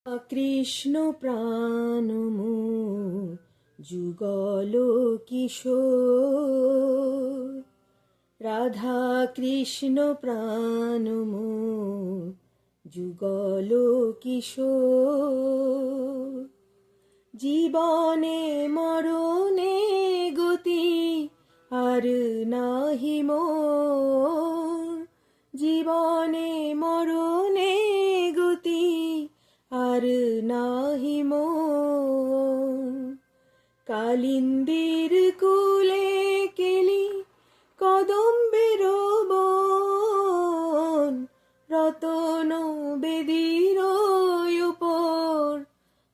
কৃষ্ণ প্রাণ মোর যুগল কিশোর, রাধা কৃষ্ণ প্রাণ মোর যুগল কিশোর। জীবনে মরণে গতি আর নাহি মোর, জীবনে মরণে গতি আর নাহি মোর। কালিন্দির কুলে কেলি কদম্বের বন, রতন বেদির উপর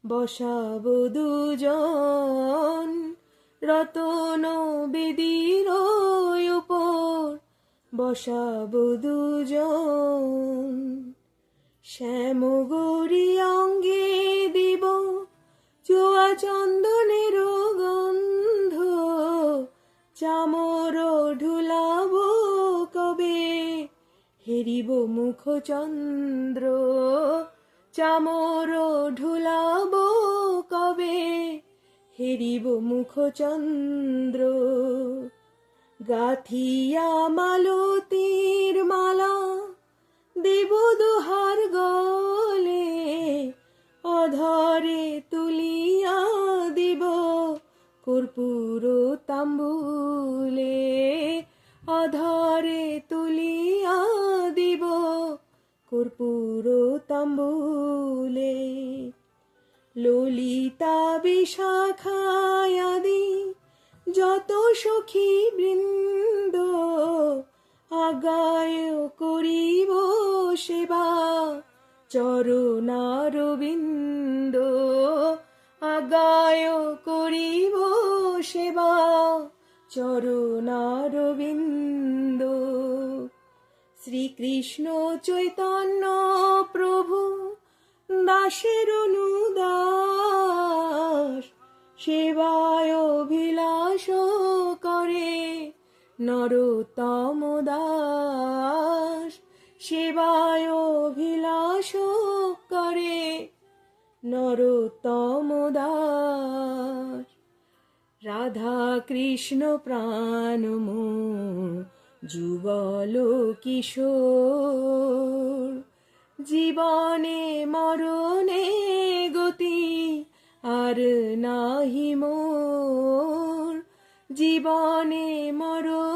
বসাব দুজন, রতন বেদির উপর বসাব দুজন। শ্যামগৌরী অঙ্গে দিব চুয়া চন্দনের গন্ধ, চামর ঢুলাব কবে হেরিব মুখচন্দ্র, চামর ঢুলাব কবে হেরিব মুখচন্দ্র। গাথিয়া মালতীর মালা দেব দোহার গলে, অধরে তুলিয়া দিব কর্পূর তাম্বুলে, অধরে তুলিয়া দিব কর্পূর তাম্বুলে। ললিতা বিশাখায়াদি যত সখী বৃন্দ, আগায় করিব সেবা চরণারবিন্দ, আগায় করিব সেবা চরণারবিন্দ। শ্রীকৃষ্ণ চৈতন্য প্রভু দাসের অনুদাস, সেবায় অভিলাষ করে নরোত্তম দাস, সেবায় অভিলাষ করে নরোত্তম দাস। রাধা কৃষ্ণ প্রাণ মোর যুগল কিশোর, জীবনে মরণে গতি আর নাহি মোর, জীবনে মরণে